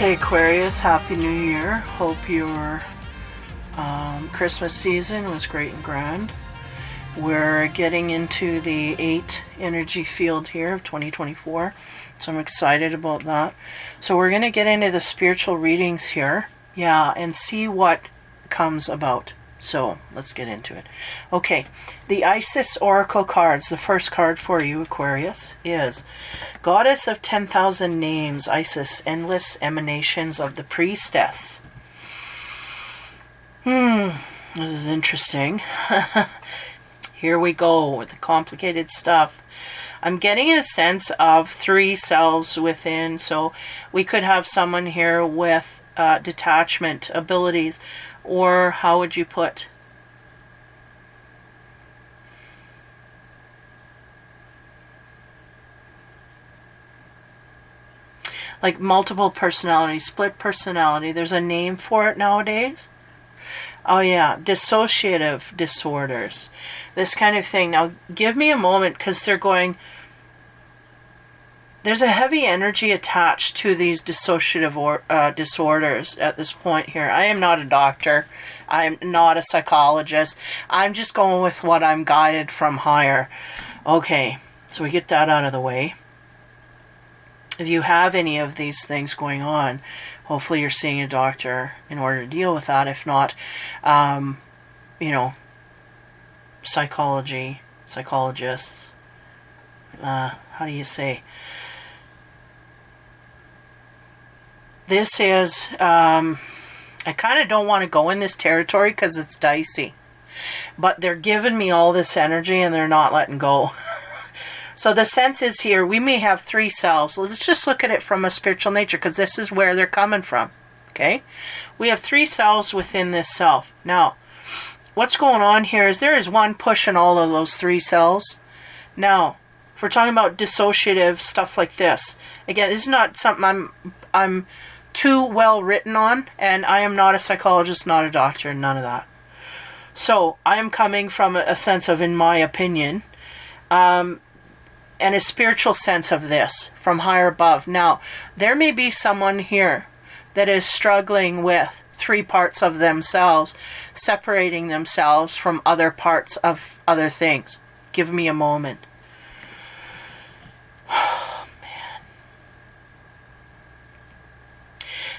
Hey Aquarius, Happy New Year. Hope your Christmas season was great and grand. We're getting into the 8 energy field here of 2024, so I'm excited about that. So we're going to get into the spiritual readings here, and see what comes about. So let's get into it. Okay, the Isis Oracle cards. The first card for you, Aquarius, is Goddess of 10,000 Names, Isis, Endless Emanations of the Priestess. This is interesting. Here we go with the complicated stuff. I'm getting a sense of 3 selves within, so we could have someone here with detachment abilities, or how would you put? Like multiple personality, split personality. There's a name for it nowadays. Oh yeah, dissociative disorders. This kind of thing. Now, give me a moment, because they're going... There's a heavy energy attached to these dissociative disorders at this point here. I am not a doctor. I'm not a psychologist. I'm just going with what I'm guided from higher. Okay, so we get that out of the way. If you have any of these things going on, hopefully you're seeing a doctor in order to deal with that. If not, psychologists, how do you say? This is, I kind of don't want to go in this territory because it's dicey. But they're giving me all this energy and they're not letting go. So the sense is here, we may have 3 selves. Let's just look at it from a spiritual nature, because this is where they're coming from. Okay? We have 3 selves within this self. Now, what's going on here is there is one pushing all of those 3 selves. Now, if we're talking about dissociative stuff like this, again, this is not something I'm too well written on, and I am not a psychologist, not a doctor, none of that. So I am coming from a sense of, in my opinion, and a spiritual sense of this from higher above. Now, there may be someone here that is struggling with 3 parts of themselves, separating themselves from other parts of other things. Give me a moment.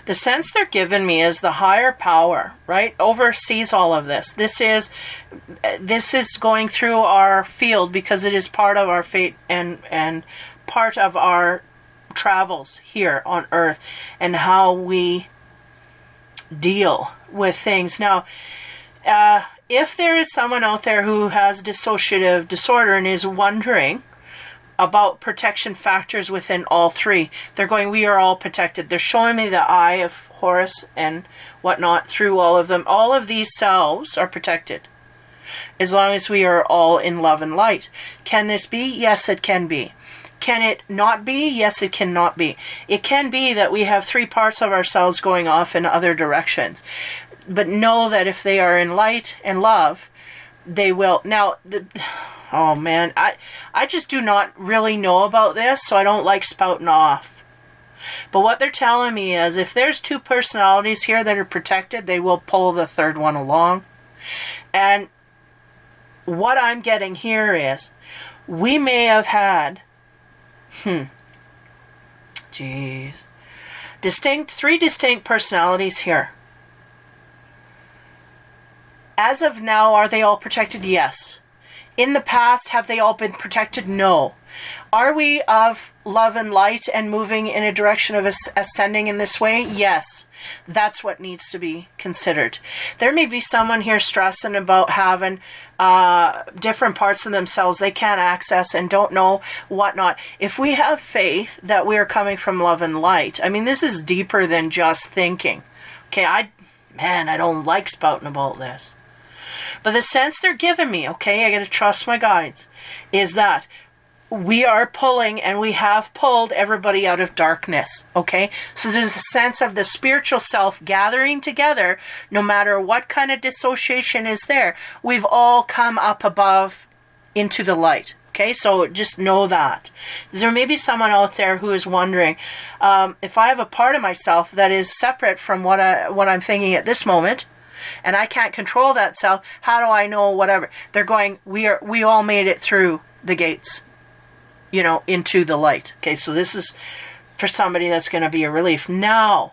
The sense they're giving me is the higher power, right, oversees all of this. This is going through our field because it is part of our fate and part of our travels here on Earth and how we deal with things. Now, if there is someone out there who has dissociative disorder and is wondering about protection factors within all 3. They're going, we are all protected. They're showing me the eye of Horus and whatnot through all of them. All of these selves are protected as long as we are all in love and light. Can this be? Yes, it can be. Can it not be? Yes, it cannot be. It can be that we have 3 parts of ourselves going off in other directions. But know that if they are in light and love, they will. Now, oh man, I just do not really know about this, so I don't like spouting off. But what they're telling me is if there's 2 personalities here that are protected, they will pull the 3rd one along. And what I'm getting here is we may have had 3 distinct personalities here. As of now, are they all protected? Yes. In the past, have they all been protected? No. Are we of love and light and moving in a direction of ascending in this way? Yes. That's what needs to be considered. There may be someone here stressing about having different parts of themselves they can't access and don't know whatnot. If we have faith that we are coming from love and light, I mean, this is deeper than just thinking. Okay, I don't like spouting about this. But the sense they're giving me, okay, I got to trust my guides, is that we are pulling and we have pulled everybody out of darkness, okay? So there's a sense of the spiritual self gathering together, no matter what kind of dissociation is there. We've all come up above into the light, Okay, so just know that. There may be someone out there who is wondering, if I have a part of myself that is separate from what I'm thinking at this moment, and I can't control that self, how do I know whatever? They're going, we all made it through the gates, into the light. Okay, so this is for somebody that's going to be a relief. Now,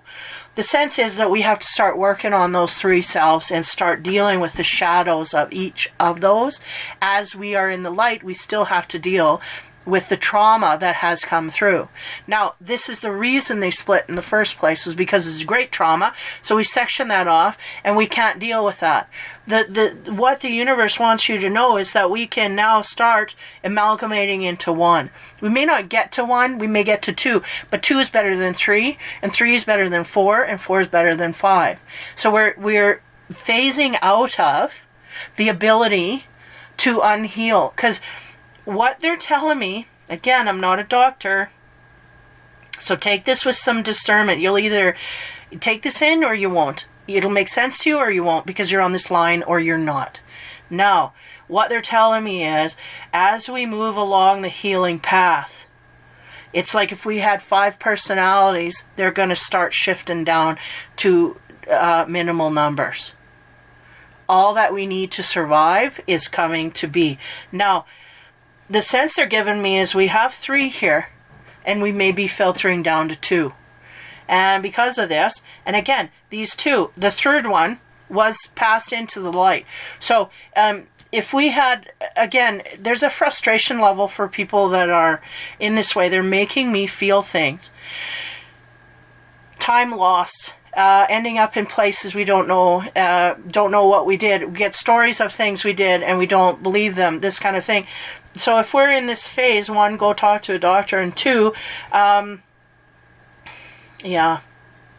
the sense is that we have to start working on those three selves and start dealing with the shadows of each of those. As we are in the light, we still have to deal with the trauma that has come through. Now, this is the reason they split in the first place, is because it's great trauma, so we section that off, and we can't deal with that. What the universe wants you to know is that we can now start amalgamating into one. We may not get to one, we may get to two, but two is better than three, and three is better than four, and four is better than five. So we're phasing out of the ability to unheal, because what they're telling me, again, I'm not a doctor, so take this with some discernment. You'll either take this in or you won't. It'll make sense to you or you won't, because you're on this line or you're not. Now, what they're telling me is, as we move along the healing path, it's like if we had 5 personalities, they're going to start shifting down to minimal numbers. All that we need to survive is coming to be. Now, the sense they're giving me is we have 3 here, and we may be filtering down to 2. And because of this, and again, these 2, the third one was passed into the light. So if we had, again, there's a frustration level for people that are in this way. They're making me feel things. Time loss. Ending up in places we don't know what we did. We get stories of things we did and we don't believe them, this kind of thing. So if we're in this phase, 1, go talk to a doctor, and 2, they're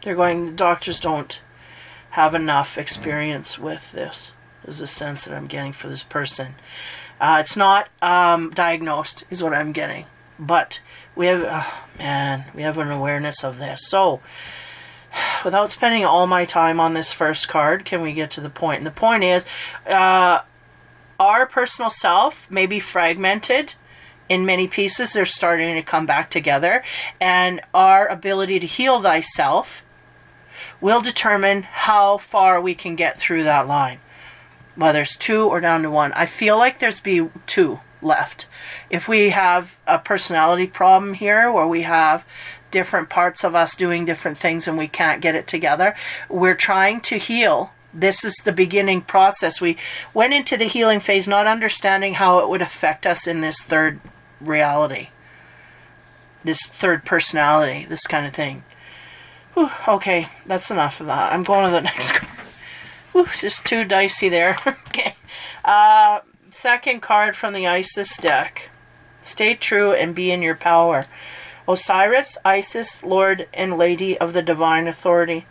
going, the doctors don't have enough experience with this, is the sense that I'm getting for this person. It's not diagnosed, is what I'm getting. But we have, we have an awareness of this. So, without spending all my time on this first card, can we get to the point? And the point is, our personal self may be fragmented in many pieces. They're starting to come back together. And our ability to heal thyself will determine how far we can get through that line. Whether it's 2 or down to 1. I feel like there's be 2 left. If we have a personality problem here, where we have different parts of us doing different things and we can't get it together, we're trying to heal. This is the beginning process. We went into the healing phase not understanding how it would affect us in this third reality, this third personality, this kind of thing. Whew, okay, that's enough of that. I'm going to the next card. Whew, just too dicey there. Okay. Second card from the Isis deck. Stay true and be in your power. Osiris, Isis, Lord and Lady of the Divine Authority.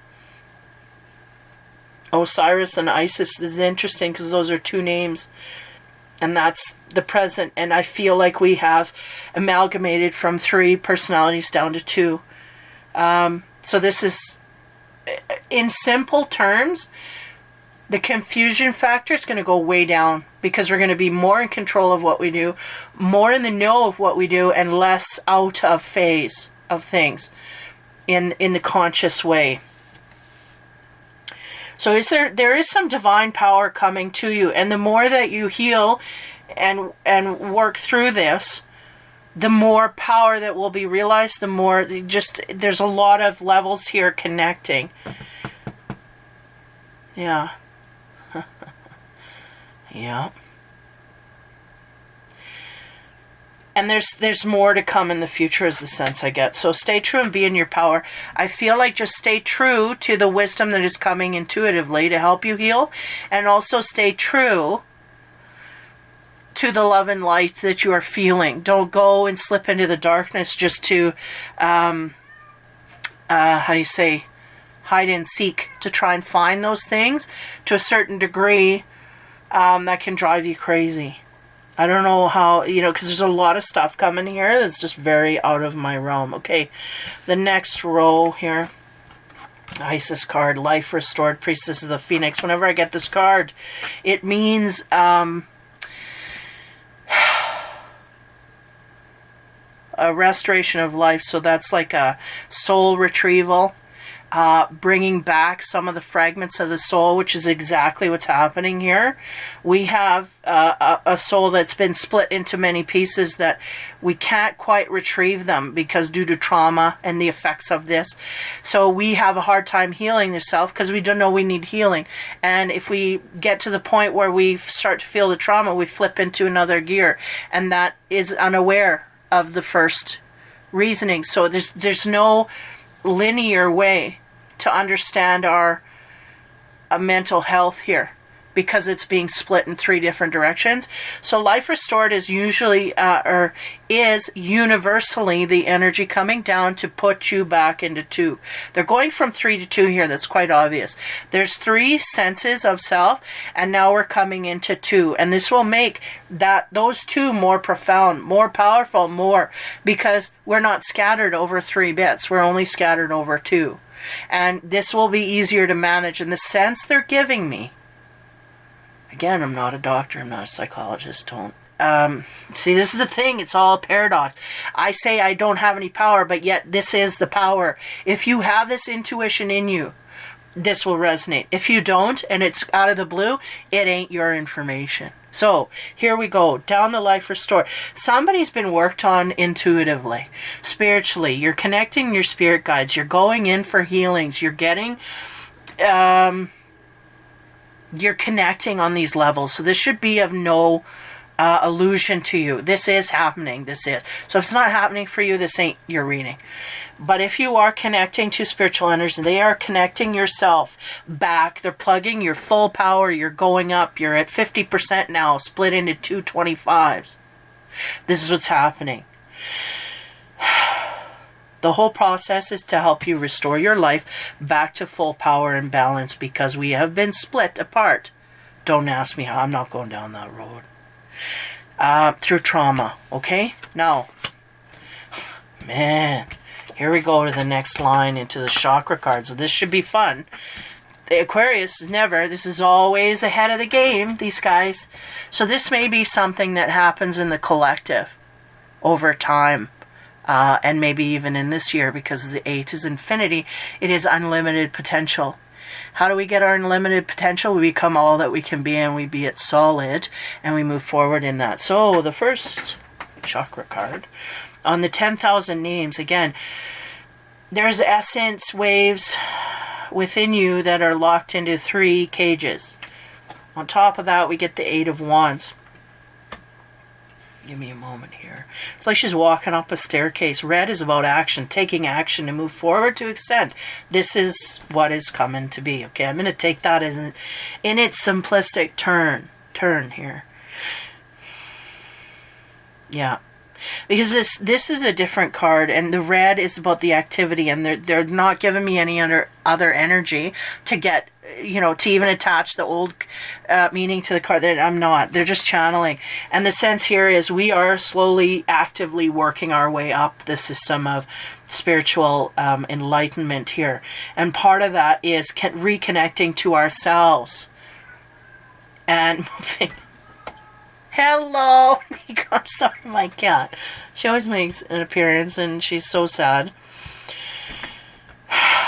Osiris and Isis, this is interesting because those are 2 names. And that's the present. And I feel like we have amalgamated from 3 personalities down to 2. So this is, in simple terms, the confusion factor is going to go way down, because we're going to be more in control of what we do, more in the know of what we do, and less out of phase of things in the conscious way. So there is some divine power coming to you, and the more that you heal and work through this, the more power that will be realized, the more there's a lot of levels here connecting. Yeah. Yeah. And there's more to come in the future, is the sense I get. So stay true and be in your power. I feel like just stay true to the wisdom that is coming intuitively to help you heal. And also stay true to the love and light that you are feeling. Don't go and slip into the darkness just to, hide and seek, to try and find those things. To a certain degree, that can drive you crazy. I don't know how, because there's a lot of stuff coming here that's just very out of my realm. Okay, the next row here. Isis card, Life Restored, Priestess of the Phoenix. Whenever I get this card, it means a restoration of life. So that's like a soul retrieval, bringing back some of the fragments of the soul, which is exactly what's happening here. We have a soul that's been split into many pieces that we can't quite retrieve them because due to trauma and the effects of this. So we have a hard time healing ourselves because we don't know we need healing. And if we get to the point where we start to feel the trauma, we flip into another gear, and that is unaware of the first reasoning. So there's no linear way to understand our mental health here because it's being split in 3 different directions. So life restored is usually or is universally the energy coming down to put you back into 2. They're going from 3 to 2 here. That's quite obvious. There's 3 senses of self, and now we're coming into 2, and this will make those 2 more profound, more powerful, more, because we're not scattered over 3 bits. We're only scattered over 2. And this will be easier to manage in the sense they're giving me. Again, I'm not a doctor, I'm not a psychologist, don't. See, this is the thing, it's all a paradox. I say I don't have any power, but yet this is the power. If you have this intuition in you, this will resonate. If you don't, and it's out of the blue, it ain't your information. So, here we go, down the life restored. Somebody's been worked on intuitively, spiritually. You're connecting your spirit guides. You're going in for healings. You're getting, you're connecting on these levels. So this should be of no illusion to you. This is happening. This is. So if it's not happening for you, this ain't your reading. But if you are connecting to spiritual energies, they are connecting yourself back. They're plugging your full power. You're going up. You're at 50% now, split into 225s. This is what's happening. The whole process is to help you restore your life back to full power and balance because we have been split apart. Don't ask me how. I'm not going down that road. Through trauma, okay? Now, man, here we go to the next line into the chakra cards. So this should be fun. The Aquarius is never, this is always ahead of the game, these guys. So this may be something that happens in the collective over time. And maybe even in this year, because the 8 is infinity, it is unlimited potential. How do we get our unlimited potential? We become all that we can be, and we be it solid, and we move forward in that. So the first chakra card on the 10,000 names, again, there's essence waves within you that are locked into 3 cages. On top of that, we get the 8 of Wands. Give me a moment here. It's like she's walking up a staircase. Red is about action, taking action to move forward to extend. This is what is coming to be. Okay, I'm going to take that as in its simplistic turn here. Yeah. Because this is a different card, and the red is about the activity, and they're not giving me any other energy to get, to even attach the old meaning to the card. I'm not. They're just channeling. And the sense here is we are slowly, actively working our way up the system of spiritual enlightenment here. And part of that is reconnecting to ourselves and moving. Hello, Nico. I'm sorry, my cat. She always makes an appearance, and she's so sad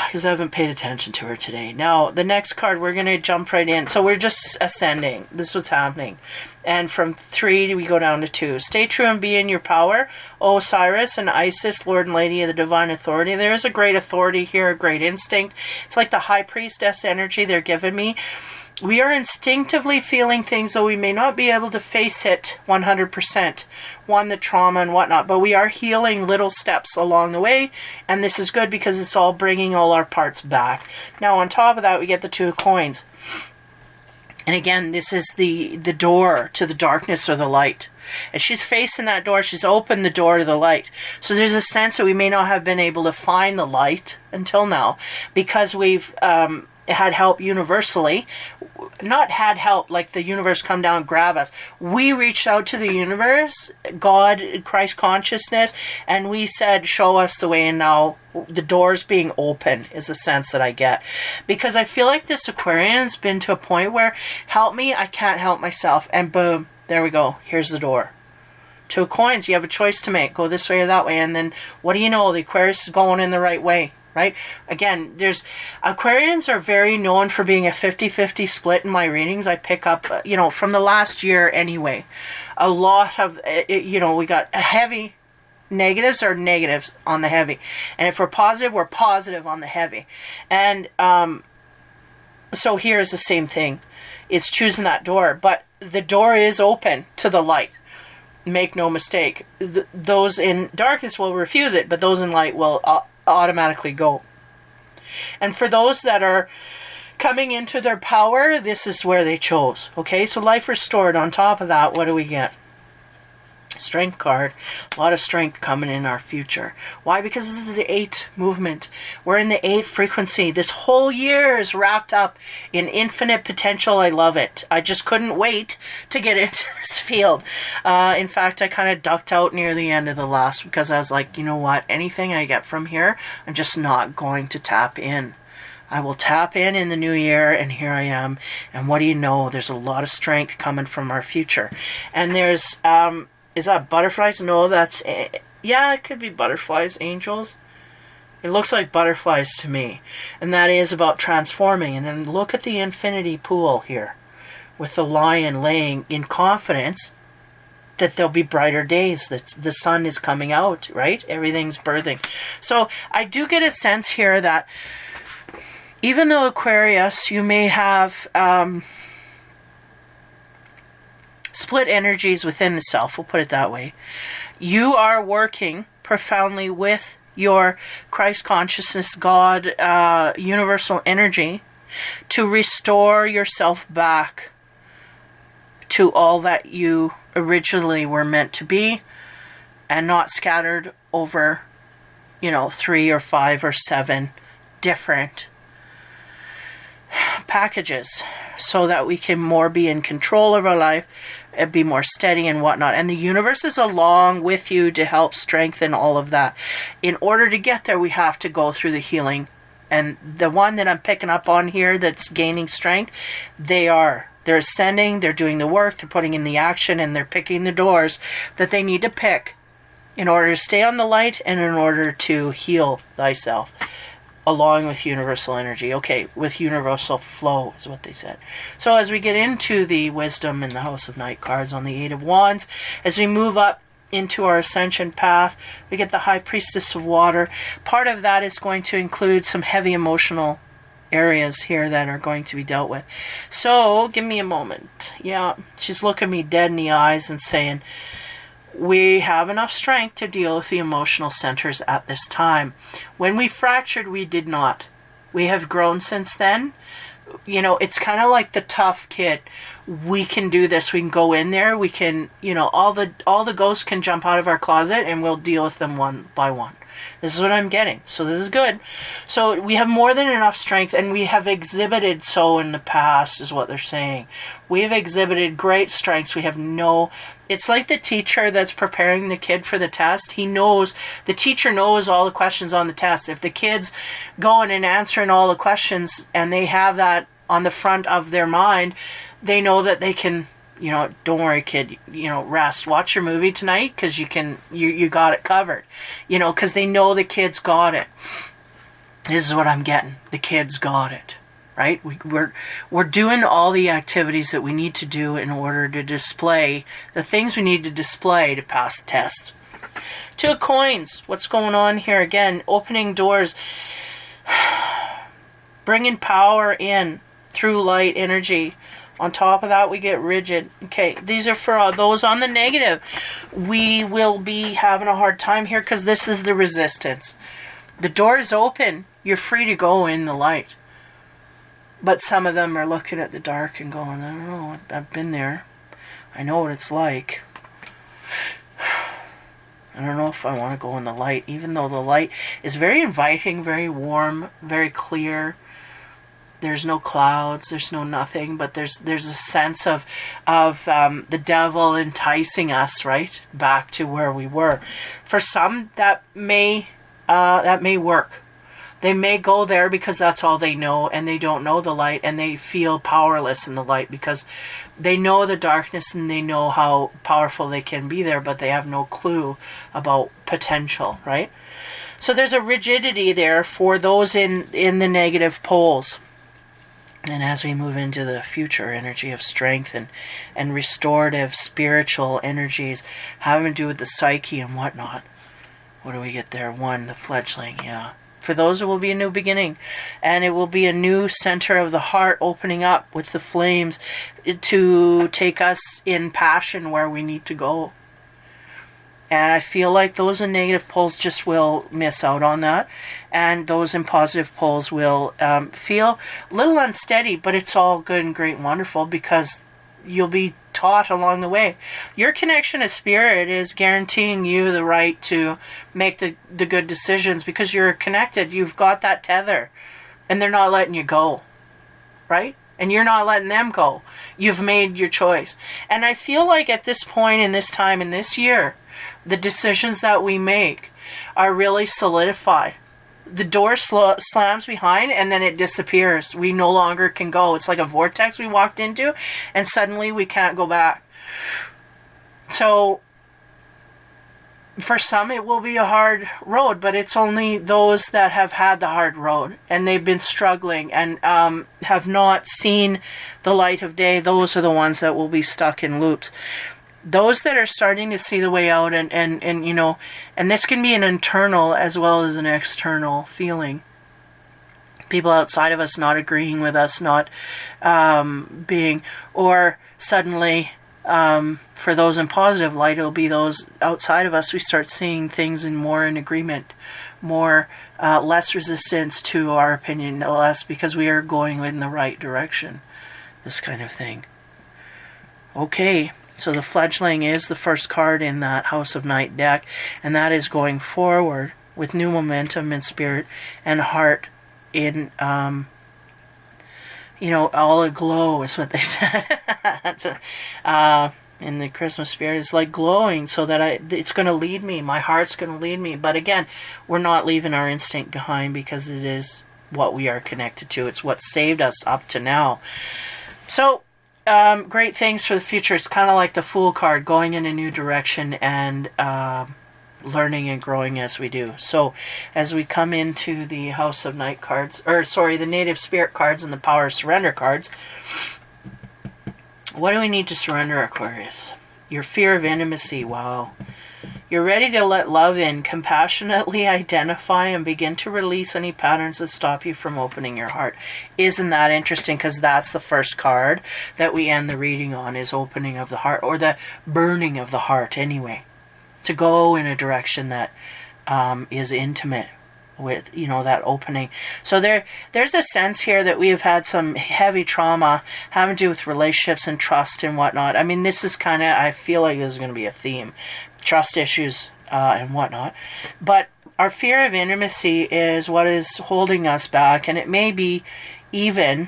because I haven't paid attention to her today. Now, the next card, we're going to jump right in. So we're just ascending. This is what's happening. And from 3, we go down to 2. Stay true and be in your power. Osiris and Isis, Lord and Lady of the Divine Authority. There is a great authority here, a great instinct. It's like the High Priestess energy they're giving me. We are instinctively feeling things, though we may not be able to face it 100%. The trauma and whatnot. But we are healing little steps along the way. And this is good because it's all bringing all our parts back. Now, on top of that, we get the 2 of coins. And again, this is the door to the darkness or the light. And she's facing that door. She's opened the door to the light. So there's a sense that we may not have been able to find the light until now. Because we've had help universally. Not had help like the universe come down and grab us. We reached out to the universe, God, Christ consciousness, and we said, show us the way. And now the door's being open is the sense that I get. Because I feel like this Aquarian's been to a point where, help me, I can't help myself. And boom, there we go. Here's the door. Two of coins, you have a choice to make. Go this way or that way. And then what do you know? The Aquarius is going in the right way, right? Again, Aquarians are very known for being a 50-50 split in my readings. I pick up, from the last year anyway. A lot of, we got a heavy negatives or negatives on the heavy. And if we're positive on the heavy. And so here's the same thing. It's choosing that door. But the door is open to the light. Make no mistake. Those in darkness will refuse it, but those in light will automatically go. And for those that are coming into their power, this is where they chose. Okay, so life restored. On top of that, what do we get? Strength card. A lot of strength coming in our future. Why? Because this is the 8 movement. We're in the 8 frequency. This whole year is wrapped up in infinite potential. I love it. I just couldn't wait to get into this field. In fact, I kind of ducked out near the end of the last because I was like, you know what? Anything I get from here, I'm just not going to tap in. I will tap in the new year, and here I am. And what do you know? There's a lot of strength coming from our future. And there's... is that butterflies? No, that's... yeah, it could be butterflies, angels. It looks like butterflies to me. And that is about transforming. And then look at the infinity pool here. With the lion laying in confidence that there'll be brighter days. That the sun is coming out, right? Everything's birthing. So I do get a sense here that even though Aquarius, you may have... split energies within the self, we'll put it that way. You are working profoundly with your Christ consciousness, God, universal energy to restore yourself back to all that you originally were meant to be and not scattered over, 3 or 5 or 7 different packages so that we can more be in control of our life and be more steady and whatnot. And the universe is along with you to help strengthen all of that. In order to get there, we have to go through the healing. And the one that I'm picking up on here that's gaining strength, they're ascending, they're doing the work, they're putting in the action, and they're picking the doors that they need to pick in order to stay on the light and in order to heal thyself. Along with universal energy. Okay, with universal flow is what they said. So as we get into the wisdom in the House of Night cards on the 8 of Wands, as we move up into our ascension path, we get the High Priestess of Water. Part of that is going to include some heavy emotional areas here that are going to be dealt with. So, give me a moment. Yeah, she's looking me dead in the eyes and saying, we have enough strength to deal with the emotional centers at this time. When we fractured, we did not. We have grown since then. It's kind of like the tough kid. We can do this. We can go in there. We can, all the ghosts can jump out of our closet and we'll deal with them one by one. This is what I'm getting. So this is good. So we have more than enough strength, and we have exhibited so in the past, is what they're saying. We have exhibited great strengths. We have it's like the teacher that's preparing the kid for the test. The teacher knows all the questions on the test. If the kid's going and answering all the questions and they have that on the front of their mind, they know that they can, don't worry, kid, rest. Watch your movie tonight because you got it covered. Because they know the kid's got it. This is what I'm getting. The kid's got it. Right? We're doing all the activities that we need to do in order to display the things we need to display to pass the test. 2 of coins. What's going on here? Again, opening doors. Bringing power in through light energy. On top of that, we get rigid. Okay, these are for those on the negative. We will be having a hard time here because this is the resistance. The door is open. You're free to go in the light. But some of them are looking at the dark and going, I don't know, I've been there. I know what it's like. I don't know if I want to go in the light, even though the light is very inviting, very warm, very clear. There's no clouds, there's no nothing, but there's a sense of the devil enticing us, right, back to where we were. For some, that may work. They may go there because that's all they know, and they don't know the light, and they feel powerless in the light because they know the darkness and they know how powerful they can be there, but they have no clue about potential, right? So there's a rigidity there for those in the negative poles. And as we move into the future energy of strength and restorative spiritual energies having to do with the psyche and whatnot, what do we get there? 1, the fledgling, yeah. For those, it will be a new beginning. And it will be a new center of the heart opening up with the flames to take us in passion where we need to go. And I feel like those in negative poles just will miss out on that. And those in positive poles will feel a little unsteady, but it's all good and great and wonderful because you'll be taught along the way. Your connection to spirit is guaranteeing you the right to make the good decisions because you're connected. You've got that tether and they're not letting you go, right? And you're not letting them go. You've made your choice. And I feel like at this point in this time in this year, the decisions that we make are really solidified. The door slams behind and then it disappears. We no longer can go. It's like a vortex we walked into and suddenly we can't go back. So for some it will be a hard road, but it's only those that have had the hard road and they've been struggling and have not seen the light of day. Those are the ones that will be stuck in loops. Those that are starting to see the way out and you know, and this can be an internal as well as an external feeling. People outside of us not agreeing with us, not being, or suddenly for those in positive light, it'll be those outside of us. We start seeing things more in agreement, more less resistance to our opinion, less because we are going in the right direction. This kind of thing. Okay. So the fledgling is the first card in that House of Night deck, and that is going forward with new momentum in spirit and heart in, you know, all aglow is what they said. In the Christmas spirit, it's like glowing so that it's going to lead me. My heart's going to lead me. But again, we're not leaving our instinct behind because it is what we are connected to. It's what saved us up to now. So, great things for the future. It's kind of like the Fool card, going in a new direction and learning and growing as we do. So as we come into the House of Night cards, the Native Spirit cards and the Power of Surrender cards, what do we need to surrender, Aquarius? Your fear of intimacy. Wow. You're ready to let love in, compassionately identify and begin to release any patterns that stop you from opening your heart. Isn't that interesting? Because that's the first card that we end the reading on, is opening of the heart, or the burning of the heart anyway. To go in a direction that is intimate with, you know, that opening. So there's a sense here that we have had some heavy trauma having to do with relationships and trust and whatnot. I mean, this is kind of, I feel like this is going to be a theme. Trust issues and whatnot. But our fear of intimacy is what is holding us back, and it may be even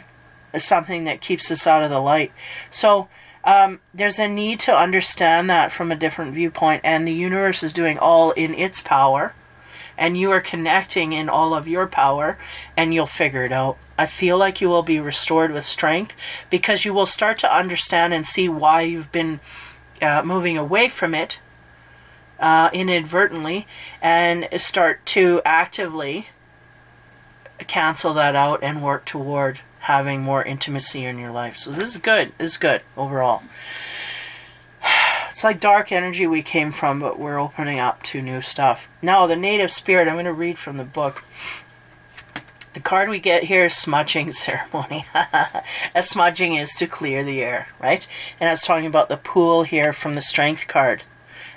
something that keeps us out of the light. So there's a need to understand that from a different viewpoint, and the universe is doing all in its power, and you are connecting in all of your power, and you'll figure it out. I feel like you will be restored with strength because you will start to understand and see why you've been moving away from it inadvertently, and start to actively cancel that out and work toward having more intimacy in your life. So this is good. This is good overall. It's like dark energy we came from, but we're opening up to new stuff. Now, the Native Spirit, I'm going to read from the book. The card we get here is Smudging Ceremony. A smudging is to clear the air, right? And I was talking about the pool here from the Strength card.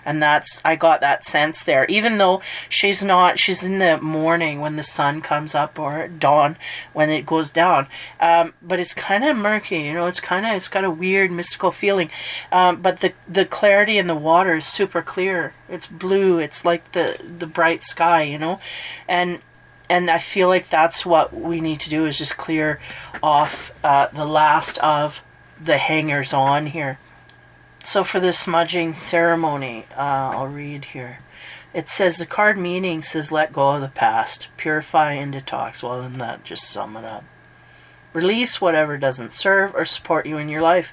And I got that sense there. Even though she's in the morning when the sun comes up, or dawn when it goes down. But it's kind of murky, you know, it's got a weird mystical feeling. But the clarity in the water is super clear. It's blue. It's like the bright sky, you know. And I feel like that's what we need to do, is just clear off the last of the hangers on here. So for this smudging ceremony, I'll read here. It says the card meaning says let go of the past, purify and detox. Well, then that just sum it up. Release whatever doesn't serve or support you in your life.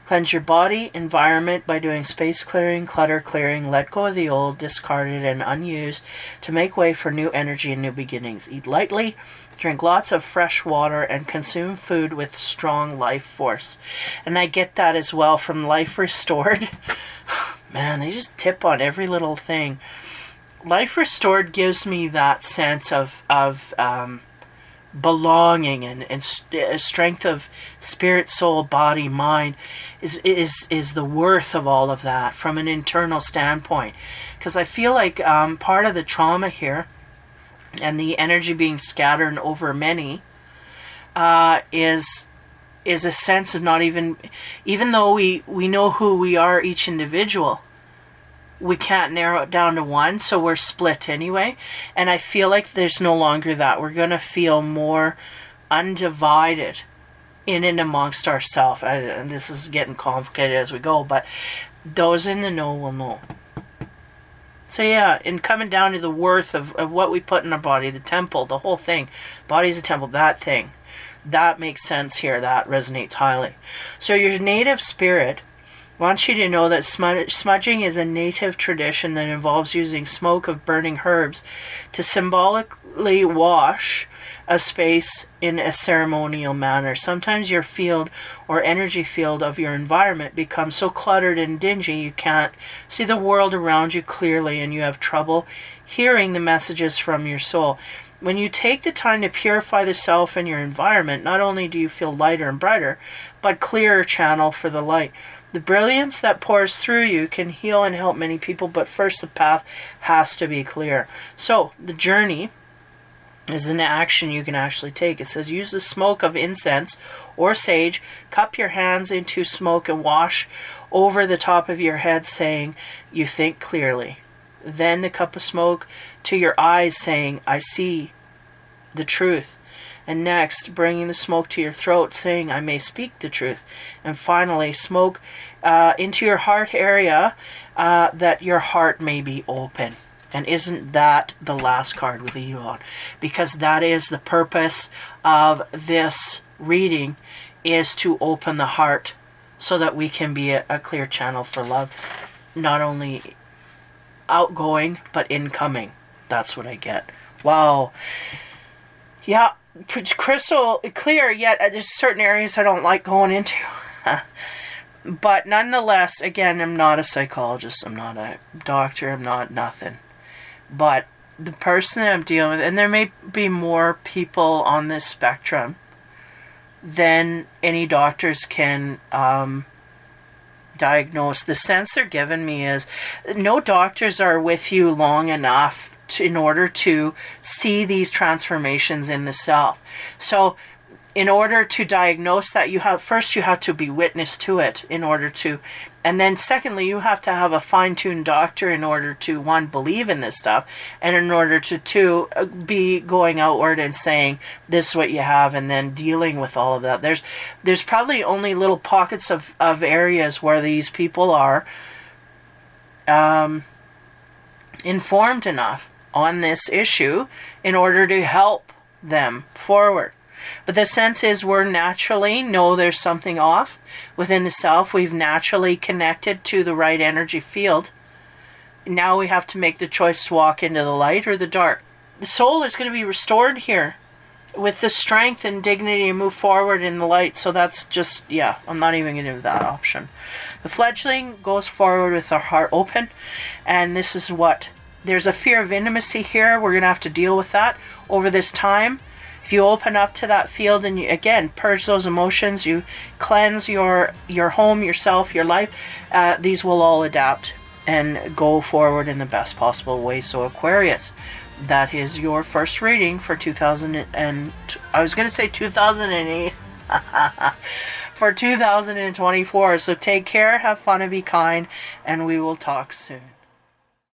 Cleanse your body, environment by doing space clearing, clutter clearing. Let go of the old, discarded, and unused to make way for new energy and new beginnings. Eat lightly, drink lots of fresh water, and consume food with strong life force. And I get that as well from Life Restored. Man, they just tip on every little thing. Life Restored gives me that sense of belonging and strength of spirit, soul, body, mind is the worth of all of that from an internal standpoint. Because I feel like part of the trauma here and the energy being scattered over many is a sense of not even though we know who we are, each individual, we can't narrow it down to one, so we're split anyway. And I feel like there's no longer that. We're going to feel more undivided in and amongst ourselves. And this is getting complicated as we go, but those in the know will know. So yeah, in coming down to the worth of what we put in our body, the temple, the whole thing. Body's a temple, that thing. That makes sense here. That resonates highly. So your native spirit wants you to know that smudging is a native tradition that involves using smoke of burning herbs to symbolically wash a space in a ceremonial manner. Sometimes your field or energy field of your environment becomes so cluttered and dingy you can't see the world around you clearly, and you have trouble hearing the messages from your soul. When you take the time to purify the self and your environment, not only do you feel lighter and brighter, but clearer channel for the light. The brilliance that pours through you can heal and help many people, but first the path has to be clear. So, the journey is an action you can actually take. It says use the smoke of incense or sage, cup your hands into smoke and wash over the top of your head, saying, you think clearly. Then the cup of smoke to your eyes, saying, I see the truth. And next, bringing the smoke to your throat, saying, I may speak the truth. And finally, smoke into your heart area, that your heart may be open. And isn't that the last card we leave on? Because that is the purpose of this reading, is to open the heart so that we can be a clear channel for love. Not only outgoing, but incoming. That's what I get. Wow. Yeah. Crystal clear, yet there's certain areas I don't like going into. But nonetheless, again, I'm not a psychologist, I'm not a doctor, I'm not nothing. But the person that I'm dealing with, and there may be more people on this spectrum than any doctors can diagnose. The sense they're giving me is no doctors are with you long enough in order to see these transformations in the self. So in order to diagnose that, you have to be witness to it in order to, and then secondly, you have to have a fine-tuned doctor in order to, one, believe in this stuff, and in order to, two, be going outward and saying this is what you have, and then dealing with all of that. There's probably only little pockets of areas where these people are informed enough on this issue in order to help them forward. But the sense is we're naturally know there's something off within the self. We've naturally connected to the right energy field. Now we have to make the choice to walk into the light or the dark. The soul is going to be restored here with the strength and dignity to move forward in the light. So that's just, yeah, I'm not even going to do that option. The fledgling goes forward with their heart open, and this is what, there's a fear of intimacy here. We're going to have to deal with that over this time. If you open up to that field and you, again, purge those emotions, you cleanse your home, yourself, your life, these will all adapt and go forward in the best possible way. So Aquarius, that is your first reading for 2008. For 2024. So take care, have fun, and be kind, and we will talk soon.